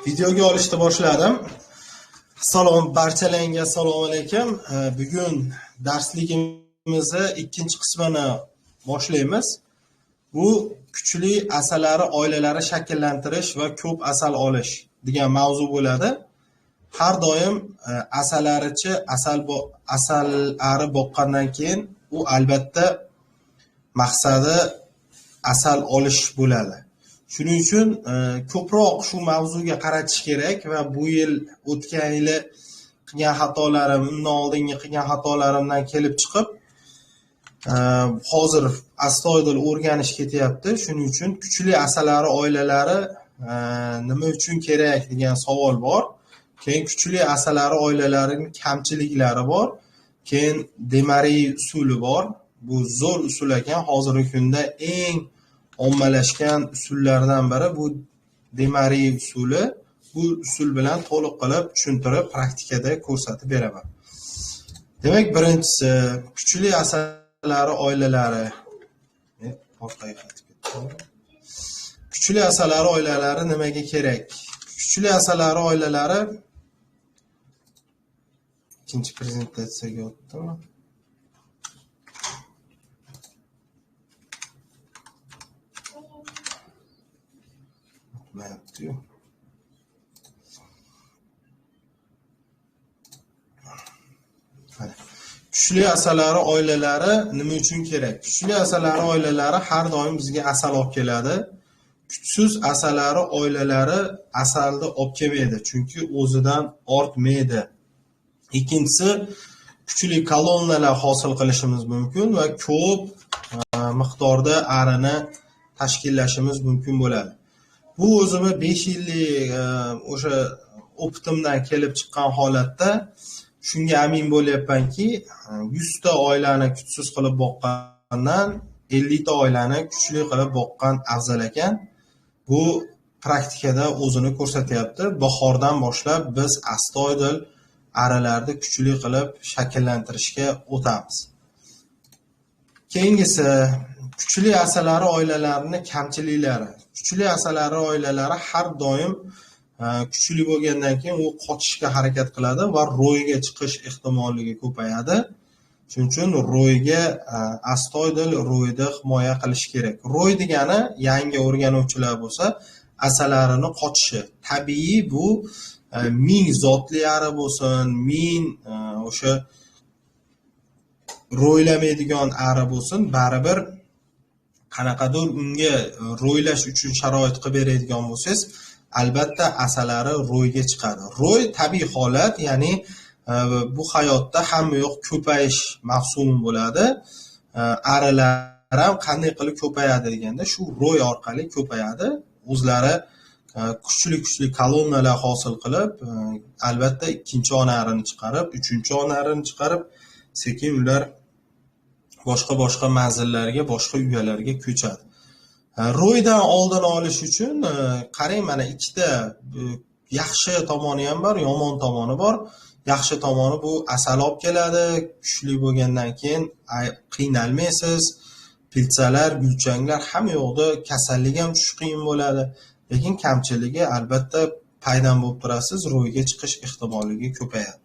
Videoga olishni boshladim. Salom, barchalarga assalomu alaykum. Bugun darsligimizni ikkinchi qismini boshlaymiz. Bu kuchli asalari oilalari shakllantirish va ko'p asal olish degan mavzu bo'ladi. Har doim asalarichi asallari boqqandan keyin u albatta maqsadi asal olish bo'ladi. Shuning uchun ko'proq shu mavzuga qaratish kerak va bu yil o'tgan yili qilgan xatolarim, undan oldingi qilgan xatolarimdan kelib chiqib, hozir astoydil o'rganish ketyapti. Shuning uchun kuchli asalari oilalari nima uchun kerak degan savol bor. Keyin kuchli asalari oilalarining kamchiliklari bor. Keyin Demari usuli bor. Bu zo'r usul ekan. Hozirgi kunda eng ommalashgan usullardan biri bu Demari usuli. Bu usul bilan to'liq qilib tushuntirib praktikada ko'rsatib beraman. Demak, birinchisi kuchli asalari oilalari. Kuchli asalari oilalari nimaga kerak? Kuchli asalari oilalari ikkinchi prezentatsiyaga o'tdim. Kuchli asalari oilalari nima uchun kerak? Kuchli asalari oilalari har doim bizga asal olib keladi. Kuchsiz asalari oilalari asalni olib kelmaydi, chunki o'zidan ortmaydi. Ikkinchisi, kuchli kolonnalar hosil qilishimiz mumkin va ko'p miqdorda arini tashkillashimiz mumkin bo'ladi. Bu o'zimni 5 yillik o'sha opitimdan kelib chiqqan holatda shunga amin bo'lyapmanki, 100 ta oilani kuchsiz qilib boqqandan 50 ta oilani kuchli qilib boqqan afzal ekan. Bu praktikada o'zini ko'rsatyapti. Bahordan boshlab biz astoydil arilarni kuchli qilib shakllantirishga o'tamiz. Keyingisi kuchli asalari oilalarining kamchiliklari. Kuchli asalari oilalari har doim kuchli bo'lgandan keyin u qochishga harakat qiladi va ro'yga chiqish ehtimolligi ko'payadi. Shuning uchun ro'yga astoydil ro'yda himoya qilish kerak. Ro'y degani yangi o'rganuvchilar bo'lsa, asalarini qochishi. Tabiiy bu ming zotli ari bo'lsin, ming o'sha ro'ylamaydigan ari bo'lsin, baribir qanaqadir unga ro'ylash uchun sharoit qilib beradigan bo'lsangiz, albatta asalari ro'yga chiqadi. Ro'y tabiiy holat, ya'ni bu hayotda hamma yoq ko'payish mavsumi bo'ladi. Arilar ham qanday qilib ko'payadi deganda, shu ro'y orqali ko'payadi. O'zlari kuchli kolonnalar hosil qilib, albatta ikkinchi ona arini chiqarib, uchinchi ona arini chiqarib, sekin ular boshqa manzillarga, boshqa uyalarga ko'chadi. Ro'ydan oldin olish uchun qarang, mana ikkita yaxshi tomoni ham bor, yomon tomoni bor. Yaxshi tomoni bu asal olib keladi, kuchli bo'lgandan keyin qiynalmaysiz. Pilchalar, gulchanglar hamma yoqda kasallik ham tush qiyin bo'ladi. Lekin kamchiligi albatta paydan bo'lib turasiz, ro'yga chiqish ehtimolligi ko'payadi.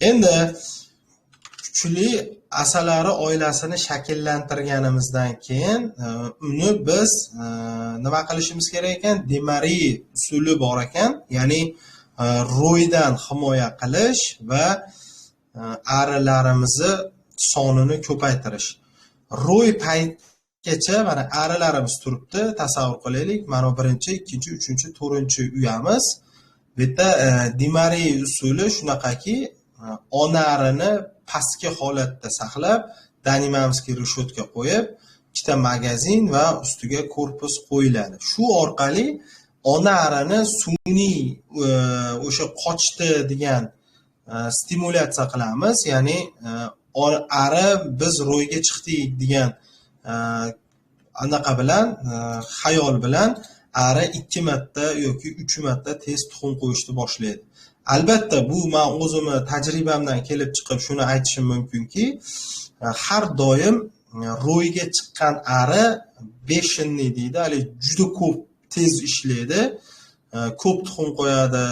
Endi kuchli asalari oilasini shakllantirganimizdan keyin uni biz nima qilishimiz kerak ekan? Demari usuli bor ekan, ya'ni ro'ydan himoya qilish va arilarimizni sonini ko'paytirish. Ro'y paytgacha mana arilarimiz turibdi, tasavvur qilaylik. Mana birinchi, ikkinchi, uchinchi, to'rtinchi uyamiz. Bu yerda Demari usuli shunaqaki, ona arini pastki holatda saqlab, danimamskiy reshotka qo'yib, ikkita magazin va ustiga korpus qo'yiladi. Shu orqali ona arini sun'iy o'sha qochdi degan stimulyatsiya qilamiz, ya'ni ari biz ro'yga chiqdik degan anaqa bilan, xayol bilan ari 2 marta yoki 3 marta tez tuxum qo'yishni boshlaydi. Albatta bu men o'zimni tajribamdan kelib chiqib shuni aytishim mumkinki, har doim ro'yga chiqqan ari beshinni deydi, hali juda ko'p tez ishlaydi. ko'p tuxum qo'yadi,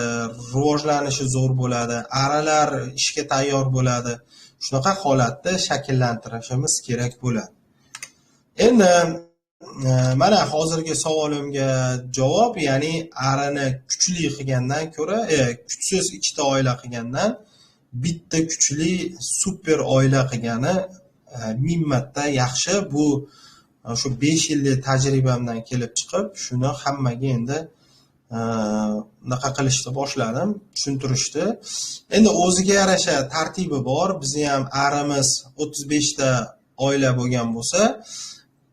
rivojlanishi zo'r bo'ladi, aralar ishga tayyor bo'ladi. Shunaqa holatda shakllantirishimiz kerak bo'ladi. Endi mana hozirgi savolimga javob, ya'ni arini kuchli qilgandan ko'ra, kuchsiz ikkita oila qilgandan bitta kuchli super oila qilgani ming marta yaxshi. Bu shu 5 yillik tajribamdan kelib chiqib, shuni hammaga endi unaqa qilishni boshladim, tushuntirishdi. Endi o'ziga yarasha tartibi bor. Bizni ham arimiz 35 ta oila bo'lgan bo'lsa,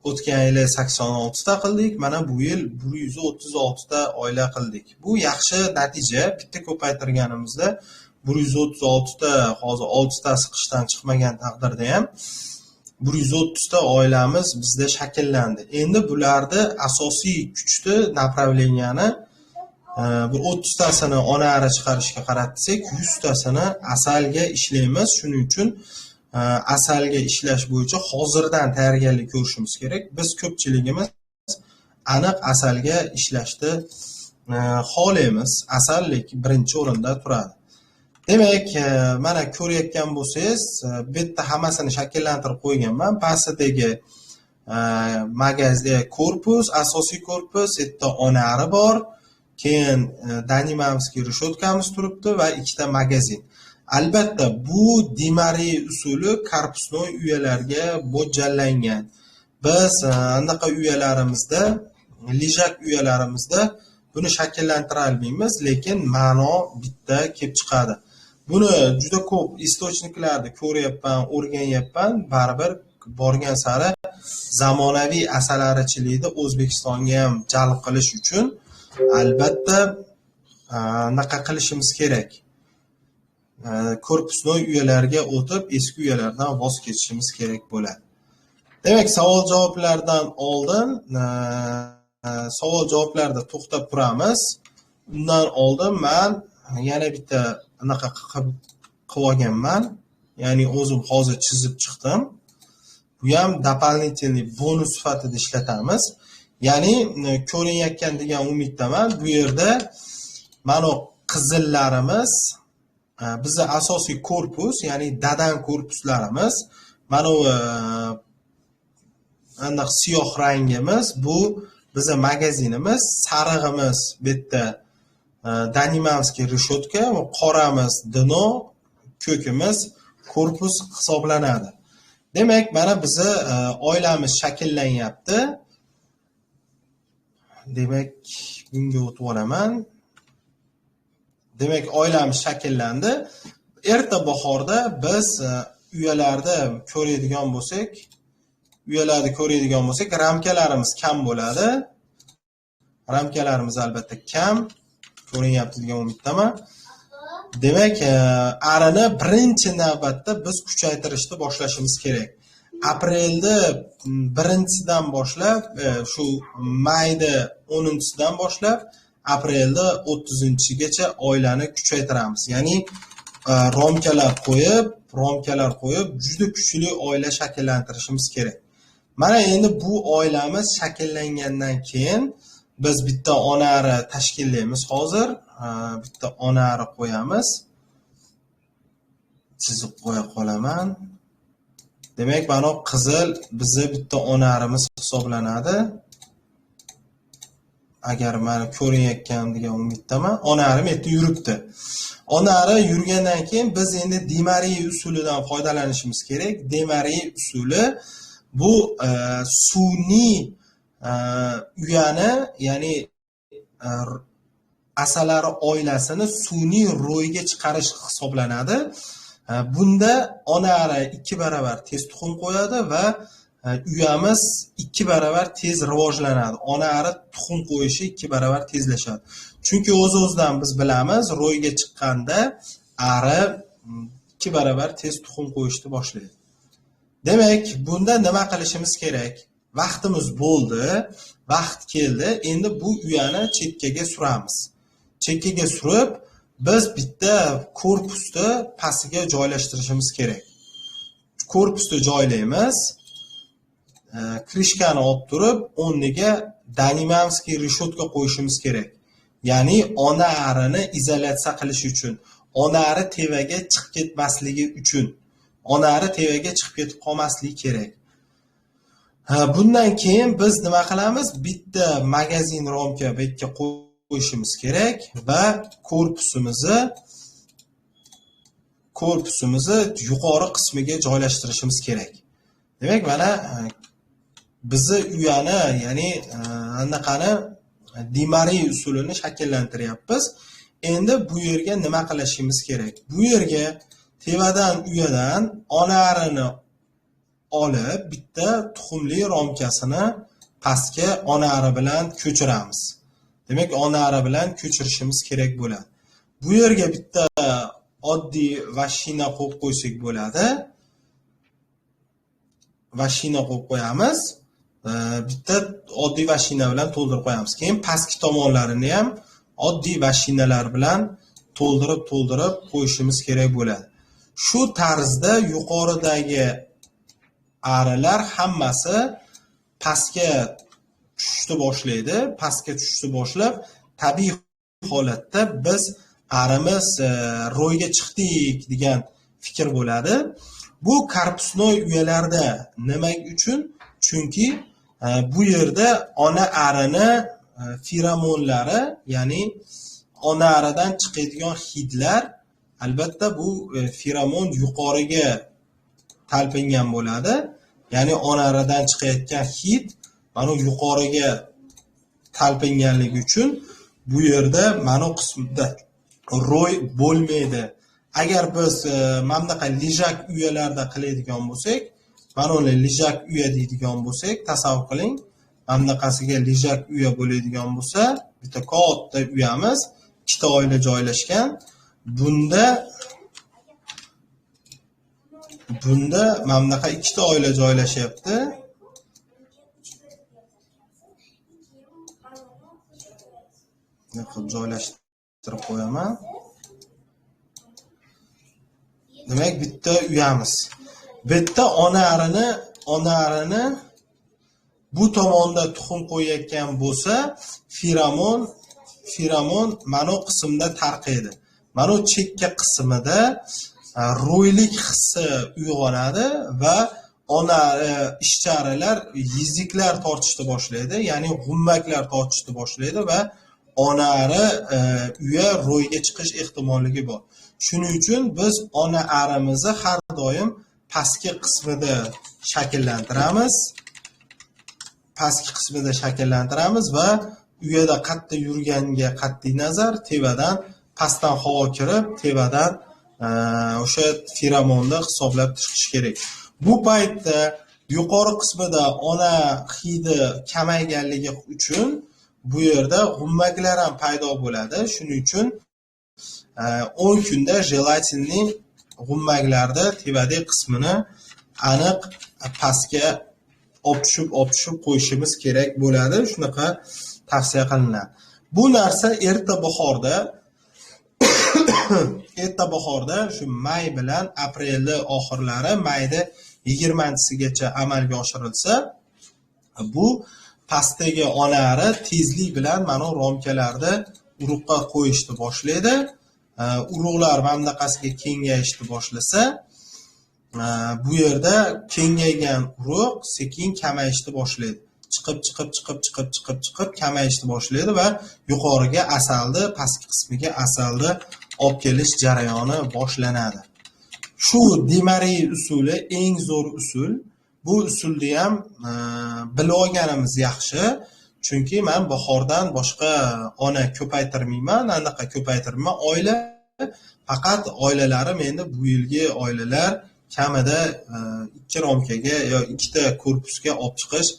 o'tgan yili 86 ta qildik, mana bu yil 136 ta oila qildik. Bu yaxshi natija. Bitta ko'paytirganimizda 136 ta, hozir 6 tasi qishdan chiqmagan taqdirda ham 130 ta oilamiz bizda shakllandi. Endi bularda asosiy kuchni направленияni bir 30 tasini ona ari chiqarishga qaratsak, 100 tasini asalga ishlaymiz. Shuning uchun asalga ishlash bo'yicha hozirdan tayyorgarlik ko'rishimiz kerak. Biz ko'pchiligimiz aniq asalga ishlashni xohlaymiz. Asallik birinchi o'rinda turadi. Demak, mana ko'rayotgan bo'lsangiz, bu yerda hammasini shakllantirib qo'yganman. Pastidagi magazin korpus, asosiy korpus, yerda ona ari bor. Keyin Danimamskiy reshotkamiz turibdi va ikkita magazin. Albatta bu Demari usuli korpusnoy uyalarga mo'ljallangan. Biz anaqa uyalarimizda, lijak uyalarimizda buni shakllantira olmaymiz, lekin ma'no bitta kelib chiqadi. Buni juda ko'p istochniklarda ko'ryapman, o'rganyapman, baribir borgan sari zamonaviy asalarichilikni O'zbekistonga ham jalb qilish uchun albatta naqa qilishimiz kerak. Korpusnoy uyalarga o'tib, eski uyalardan voz kechishimiz kerak bo'ladi. Demak, savol-javoblardan oldin savol-javoblarda to'xtab turamiz. Undan oldin men yana bitta anaqa qilib olganman. Ya'ni o'zim hozir chizib chiqdim. Bu ham дополнительный bonus sifatida ishlatamiz. Ya'ni ko'rinayotgan degan umiddaman. Bu yerda mana qizillarimiz bizi asosiy korpus, ya'ni dadan korpuslarimiz, mana bu aniq siyoh rangimiz, bu bizi magazinimiz, sarig'imiz bu yerda Danimamskiy reshotka, qoramiz dno, ko'kimiz korpus hisoblanadi. Demak, mana bizi oilamiz shakllanyapti. Demak, bunga o'tib olaman. Demak, oilamiz shakllandi. Erta bahorda biz uyalarda ko'radigan bo'lsak, ramkalarimiz kam bo'ladi. Ramkalarimiz albatta kam. Ko'rinyapti degan umiddaman. Demak, arini birinchi navbatda biz kuchaytirishni boshlashimiz kerak. Aprelda 1-sidan boshlab, shu mayda 10-sidan boshlab aprelda 30-gacha oilani kuchaytiramiz. Ya'ni romkalar qo'yib juda kuchli oila shakllantirishimiz kerak. Mana endi bu oilamiz shakllangandan keyin biz bitta ona ari tashkillaymiz. Hozir bitta ona ari qo'yamiz. Chizib qo'ya qolaman. Demak, mana qizil bizi bitta ona arimiz hisoblanadi. Agar mana ko'rinayotgan degan umiddaman. Ona arim yerda yuribdi. Ona ari yurgandan keyin biz endi Demari usulidan foydalanishimiz kerak. Demari usuli bu sun'iy uyani, ya'ni asalari oilasini sun'iy ro'yga chiqarish hisoblanadi. Bunda ona ari 2 barobar tez tuxum qo'yadi va uyamiz 2 barobar tez rivojlanadi. Ona ari tuxum qo'yishi 2 barobar tezlashadi. Chunki o'z-o'zidan biz bilamiz, ro'yga chiqqanda ari 2 barobar tez tuxum qo'yishni boshlaydi. Demak, bunda nima qilishimiz kerak? Vaqtimiz bo'ldi, vaqt keldi. Endi bu uyani chekkaga suramiz. Chekkaga surib, biz bitta korpusni pastiga joylashtirishimiz kerak. Korpusni joylaymiz. Krishkani olib turib, o'rniga Danimamskiy reshotka qo'yishimiz kerak. ya'ni ona arini izolyatsiya qilish uchun, ona ari tevaga chiqib ketmasligi uchun, ona ari tevaga chiqib ketib qolmasligi kerak. Bundan keyin biz nima qilamiz? Bitta magazin romka bu yerga qo'yishimiz kerak va korpusimizni yuqori qismiga joylashtirishimiz kerak. Demak, mana bizni uyani, ya'ni anaqani Demari usulini shakllantiryapmiz. Endi bu yerga nima qilishimiz kerak? Bu yerga tevadan uyadan ona arini olib, bitta tuxumli romkasini pastga ona ari bilan ko'chiramiz. Demak, ona ari bilan ko'chirishimiz kerak bo'ladi. Bu yerga bitta oddiy vashina qo'yib qo'ysak bo'ladi. Vashina qo'yib qo'yamiz. Bitta oddiy vashina bilan to'ldirib qo'yamiz. Keyin pastki tomonlarini ham oddiy vashinalar bilan to'ldirib qo'yishimiz kerak bo'ladi. Shu tarzda yuqoridagi arilar hammasi pastga tushishni boshlaydi. Pastga tushishni boshlab, tabiiy holatda biz arimiz ro'yga chiqdik degan fikr bo'ladi. Bu korpusnoy uyalarda nima uchun? Chunki bu yerda ona arini feromonlari, ya'ni ona aridan chiqadigan hidlar, albatta bu feromon yuqoriga talpingan bo'ladi. Ya'ni ona aridan chiqayotgan hid mana yuqoriga talpinganligi uchun bu yerda mana qismida ro'y bo'lmaydi. Agar biz mana bunaqa lijak uyalarda qiladigan bo'lsak, mana uni lijak uya deydigan bo'lsak, tasavvur qiling, mana bunaqasiga lijak uya bo'ladigan bo'lsa, bitta katta uyamiz, ikkita oila joylashgan. Bunda mana bunaqa ikkita oila joylashyapti. Joylashtirib qo'yaman. Demak, bitta uyamiz. Bitta ona arini bu tomonda tuxum qo'yayotgan bo'lsa, feromon mana bu qismda tarqaydi. Mana bu chekka qismida ro'ylik hissi uyg'onadi va ona ishcharilar yiziklar tortishni boshlaydi, ya'ni g'ummaklar tortishni boshlaydi va ona ari uya ro'yga chiqish ehtimoligi bor. Shuning uchun biz ona arimizni har doim pastki qismida shakllantiramiz va uyada qattiq yurganiga qat'iy nazar, tevadan pastdan havo kirib, tevadan o'sha feromonni hisoblab chiqish kerak. Bu paytda yuqori qismida ona hidi kamayganligi uchun bu yerda g'ummaklar ham paydo bo'ladi. Shuning uchun 10 kunda jelatinli g'ummaklarda tevadagi qismini aniq pastga olib tushib qo'yishimiz kerak bo'ladi. Shunaqa tavsiya qilinadi. Bu narsa erta bahorda shu may bilan aprelni oxirlari, mayda 20-sigacha amalga oshirilsa, bu pastdagi ona ari tezlik bilan mana romkalarda urug'qa qo'yishni boshlaydi. Urug'lar mana bunaqasiga kengayishni boshlasa, bu yerda kengaygan urug' sekin kamayishni boshlaydi. Chiqib kamayishni boshlaydi va yuqoriga asalni, pastki qismiga asalni olib kelish jarayoni boshlanadi. Shu Demari usuli eng zo'r usul. Bu usulni ham bilib olganimiz yaxshi, chunki men bahordan boshqa ona ko'paytirmayman, anaqa ko'paytirmayman oila. Faqat oilalarim endi bu yilgi oilalar kamida 2 romkaga yo 2 ta korpusga olib chiqish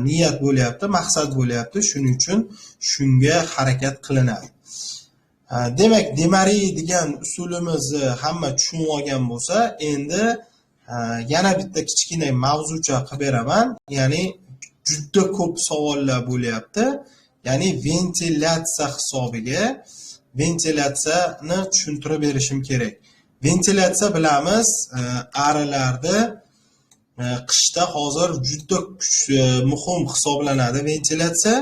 niyat bo'lyapti, maqsad bo'lyapti. Shuning uchun shunga harakat qilinadi. Demak, Demari degan usulimizni hamma tushunib olgan bo'lsa, endi yana bitta kichkina mavzucha qilib beraman. Ya'ni juda ko'p savollar bo'lyapti. Ya'ni ventilyatsiya hisobiga ventilyatsiyani tushuntirib berishim kerak. Ventilyatsiya bilamiz, arilarda qishda hozir juda muhim hisoblanadi ventilyatsiya.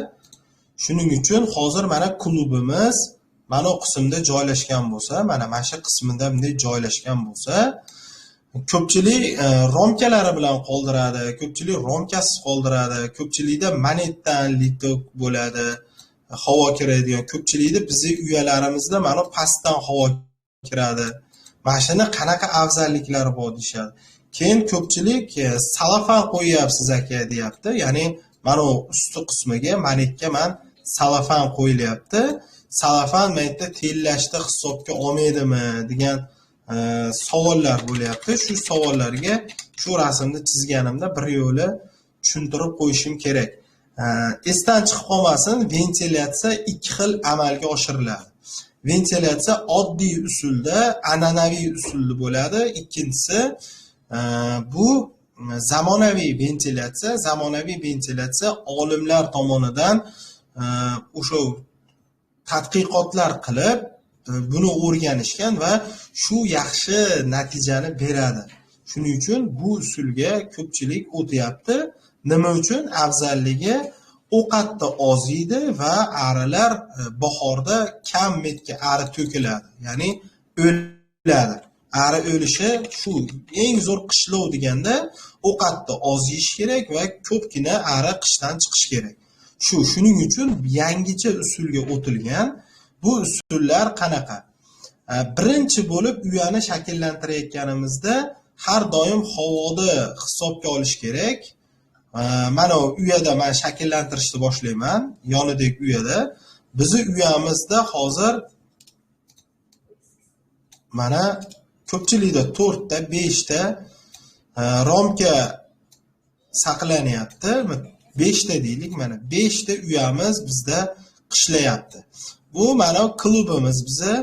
Shuning uchun hozir mana klubimiz mana bu qismda joylashgan bo'lsa, mana shu qismida bunday joylashgan bo'lsa, ko'pchilik romkalari bilan qoldiradi, ko'pchilik romkasiz qoldiradi, ko'pchilikda monetdan litok bo'ladi, havo kiradigan, ko'pchilikda bizning uyalarimizda mana pastdan havo kiradi. Mana shuni qanaqa afzalliklari bor deyshadi. Keyin ko'pchilik salafan qo'yyapsiz aka deyapti. Ya'ni mana bu usti qismiga monetga salafan qo'yilyapti. Salafan men yerda tellashda hisobga olmaydimi degan savollar bo'lyapti. Shu savollarga shu rasmni chizganimda bir yo'li tushuntirib qo'yishim kerak. Esdan chiqib qolmasin, ventilyatsiya ikki xil amalga oshiriladi. Ventilyatsiya oddiy usulda, an'anaviy usulda bo'ladi. Ikkinchisi bu zamonaviy ventilyatsiya. Zamonaviy ventilyatsiya olimlar tomonidan o'sha tadqiqotlar qilib buni o'rganishgan va shu yaxshi natijani beradi. Shuning uchun bu usulga ko'pchilik o'tyapti. Nima uchun? Afzalligi ovqatda oziydi va arilar bahorda kam metga ari to'kiladi. Ya'ni o'ladi. Ari o'lishi shu eng zo'r qishlov deganda ovqatda oziyish kerak va ko'pgina ari qishdan chiqish kerak. Shuning uchun yangicha usulga o'tilgan. Bu usullar qanaqa? Birinchi bo'lib uyani shakllantirayotganimizda har doim havoni hisobga olish kerak. Mana uyada men shakllantirishni boshlayman. Yonidagi uyada bizning uyamizda hozir mana ko'pchilikda 4 ta, 5 ta romka saqlanyapti. 5 ta deylik, mana 5 ta uyamiz bizda qishlayapti. Bu mana klubimiz bizi.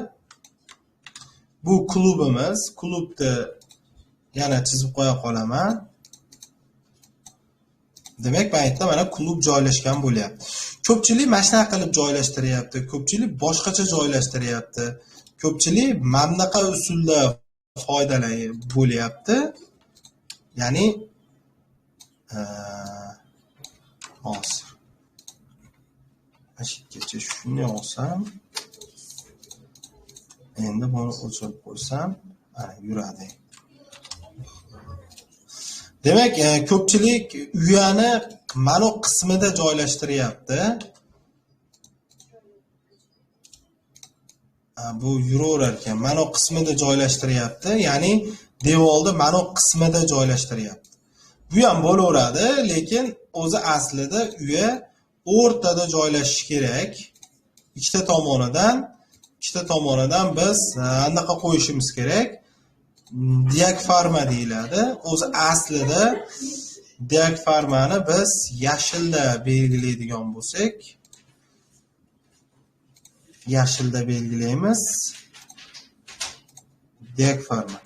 Bu klubimiz, klubni yana chizib qo'ya qolaman. Demak, bu yerda mana klub joylashgan bo'lyapti. Ko'pchilik mana shunaqa qilib joylashtiryapti, ko'pchilik boshqacha joylashtiryapti. Ko'pchilik mamlaqa usulda foydalanib bo'lyapti. Ya'ni hozir ashikkacha shuni olsam, endi buni o'chirib qo'ysam, yuradi. Demak, ko'pchilik uyani mana bu qismida joylashtiryapti. Bu yuraverar ekan, mana bu qismida joylashtiryapti. Ya'ni devorda mana bu qismida joylashtiryapti. Bu ham bo'laveradi, lekin o'zi aslida uya o'rtada joylashishi kerak. Ikkita tomonidan biz anaqa qo'yishimiz kerak. Diafragma deyiladi. O'zi aslida diafragmani biz yashilda belgilaydigan bo'lsak, yashilda belgilaymiz. Diafragma.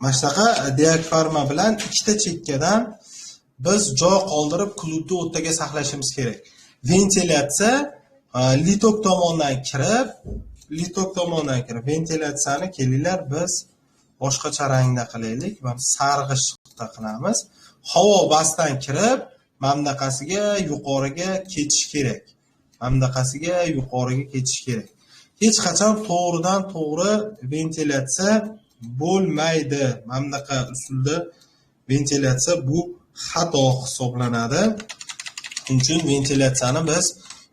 Mana shunaqa diafragma bilan ikkita chekkadan biz joy qoldirib klubni o'rtaga saqlashimiz kerak. Ventilyatsiya litok tomonidan kirib, ventilyatsiyani kelinglar biz boshqacha rangda qilaylik va sarg'ishda qilamiz. Havo basdan kirib, mamlaqasiga yuqoriga ketish kerak. Hech qachon to'g'ridan to'g'ri ventilyatsiya bo'lmaydi. Mamlaqa usulda ventilyatsiya bu xato hisoblanadi. Shuning uchun ventilyatsiyani biz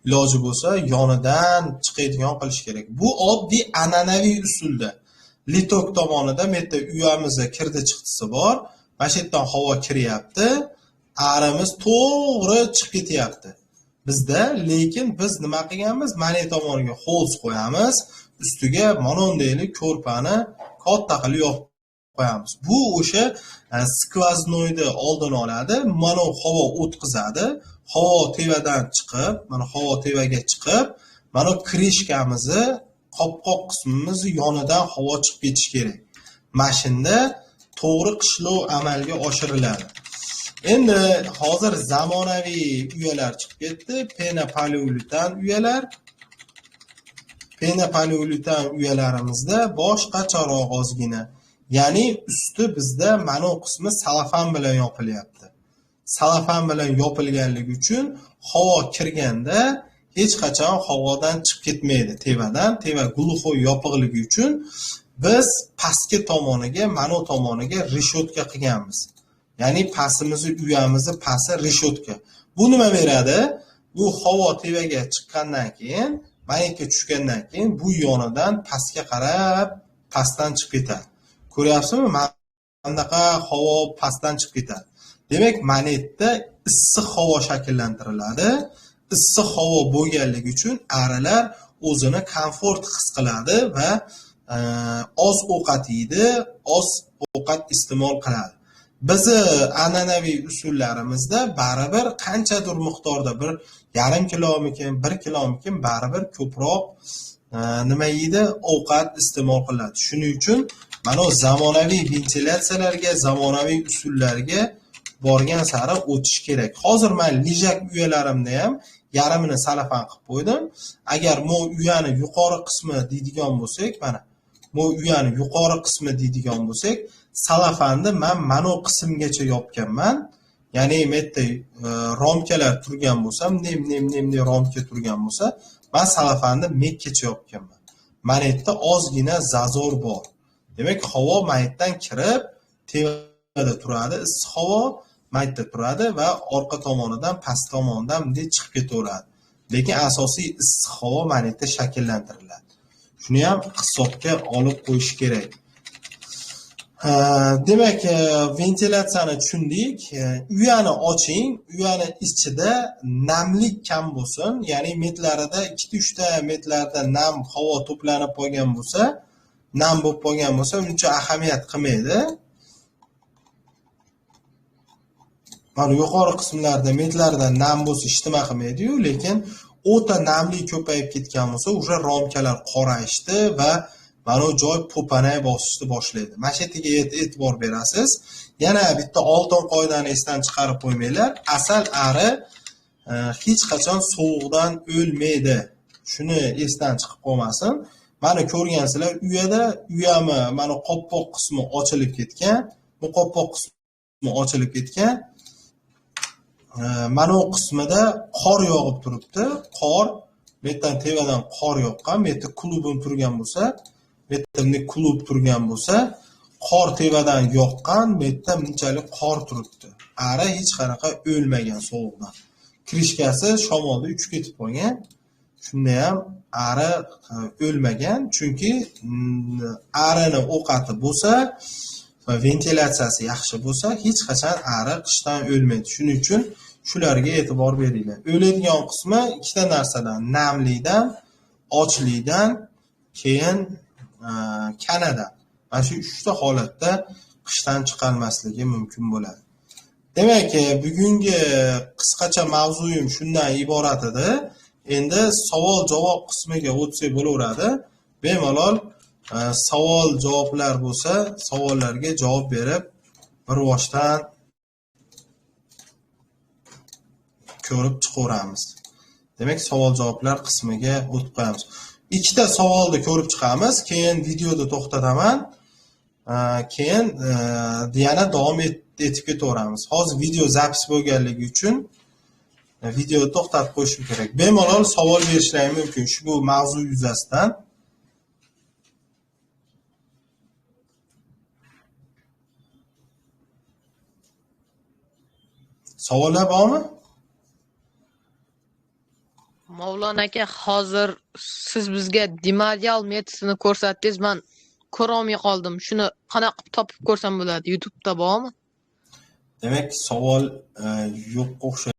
iloji bo'lsa yonidan chiqadigan qilish kerak. Bu oddiy an'anaviy usulda. Litok tomonida menda uyamizda kirdi chiqdisi bor. Mana shu yerdan havo kiryapti. Arimiz to'g'ri chiqib ketyapti. Bizda lekin biz nima qilganmiz? Mana bu tomoniga ho'ls qo'yamiz. Ustiga monondaylik ko'rpani katta qilib yopib qo'yamiz. Bu o'sha skvoznoyni oldini oladi. Mana havo o'tkazadi. Havo tevadan chiqib, mana havo tevaga chiqib, mana krishkamizni qopqoq qismimizni yonidan havo chiqib ketishi kerak. Mashinada to'g'ri qishlov amalga oshiriladi. Endi hozir zamonaviy uyalar chiqib ketdi. Pena-poliuretan uyalar. Pena-poliuretan uyalarimizda boshqacharoq ozgina. Ya'ni usti bizda mana bu qismi salafan bilan yopilyapti. salafan bilan yopilganligi uchun havo kirganda hech qachon havodan chiqib ketmaydi tevadan. Teva gluxoy yopiqligi uchun biz pastki tomoniga, mana tomoniga reshotka qilganmiz. Ya'ni pastimizni uyamizni pasti reshotka. Bu nima beradi? Bu havo tevaga chiqqandan keyin, magnitga tushgandan keyin bu yonidan pastga qarab pastdan chiqib ketadi. Ko'ryapsizmi? Bunaqa havo pastdan chiqib ketadi. Demak, magnitda issiq havo shakllantiriladi. Issiq havo bo'lganligi uchun arilar o'zini komfort his qiladi va oz ovqat yeydi, oz ovqat iste'mol qiladi. Bizi an'anaviy usullarimizda baribir qanchadir miqdorda 1,5 kilomikin, 1 kilomikin baribir ko'proq nima yeydi? Ovqat iste'mol qiladi. Shuning uchun mana zamonaviy ventilyatsiyalarga, zamonaviy usullarga borgan sari o'tish kerak. Hozir men lijak uyalarimda ham yarmini salafan qilib qo'ydim. Agar mo uyani yuqori qismi deydigan bo'lsak, mana bu uyani yuqori qismi deydigan bo'lsak, salafanni men mana bu qismgacha yopganman. Ya'ni metta romkalar turgan bo'lsa, nem romka turgan bo'lsa, men salafanni mekkacha yopganman. Magnitda ozgina zazor bor. Demak, havo magnitdan kirib, tevada turadi, issiq havo magnitda turadi va orqa tomonidan, past tomonidan bunday chiqib ketaveradi. Lekin asosiy issiq havo magnitda shakllantiriladi. Shuni ham hisobga olib qo'yish kerak. Demak, ventilyatsiyani tushundik. Uyani oching, uyani ichida namlik kam bo'lsin, ya'ni metlarida 2-3 ta metlarda nam havo to'planib qolgan bo'lsa, nam bo'lib qolgan bo'lsa, uncha ahamiyat qilmaydi. Mana yuqori qismlarda metlarda nam bo'lsa ishtima qilmaydi-yu, lekin o'ta namli ko'payib ketgan bo'lsa, o'sha romkalar qorayishdi va mana joy po'panay bosishni boshlaydi. Mana shu yerga e'tibor berasiz. Yana bitta oltin qoidani esdan chiqarib qo'ymanglar. Asal ari hech qachon sovuqdan o'lmaydi. Shuni esdan chiqib qolmasin. Mana ko'rgansizlar, uyami mana qoppoq qismi ochilib ketgan. Bu qoppoq qismi ochilib ketgan. Mana bu qismida qor yog'ib turibdi. Qor, metdan tevadan qor yoqqan, metta klubim turgan bo'lsa, mettamni klub turgan bo'lsa, qor tevadan yoqqan, metta bunchalik qor turibdi. Ari hech qanaqa o'lmagan sovuqdan. Krishkasi shamolda uchib ketib qolgan. Shunda ham ari o'lmagan, chunki arining ovqati bo'lsa va ventilyatsiyasi yaxshi bo'lsa, hech qachon ari qishdan o'lmaydi. Shuning uchun shularga e'tibor beringlar. O'ladigan qismi ikkita narsadan, namlikdan, ochlikdan, keyin kanadan. Mana shu 3 ta holatda qishdan chiqarmasligi mumkin bo'ladi. Demak, bugungi qisqacha mavzuyim shundan iborat edi. Endi savol-javob qismiga o'tsak bo'laveradi. Bemalol savol-javoblar bo'lsa, savollarga javob berib, bir boshdan ko'rib chiqaveramiz. Demak, savol-javoblar qismiga o'tib qo'yamiz. Ikkita savolni ko'rib chiqamiz, keyin videoni to'xtataman. Keyin yana davom etib ketaveramiz. Hozir video zapis bo'lganligi uchun videoni to'xtatib qo'yishim kerak. Bemalol savol berishlari mumkin ushbu mavzu yuzasidan. Savollar bormi? Mavlon aka, hozir siz bizga demarial metodini ko'rsatdingiz, men ko'rolmay qoldim. Shuni qanaqa topib ko'rsam bo'ladi? YouTube'da bormi? Demak, savol yo'q o'xshaydi.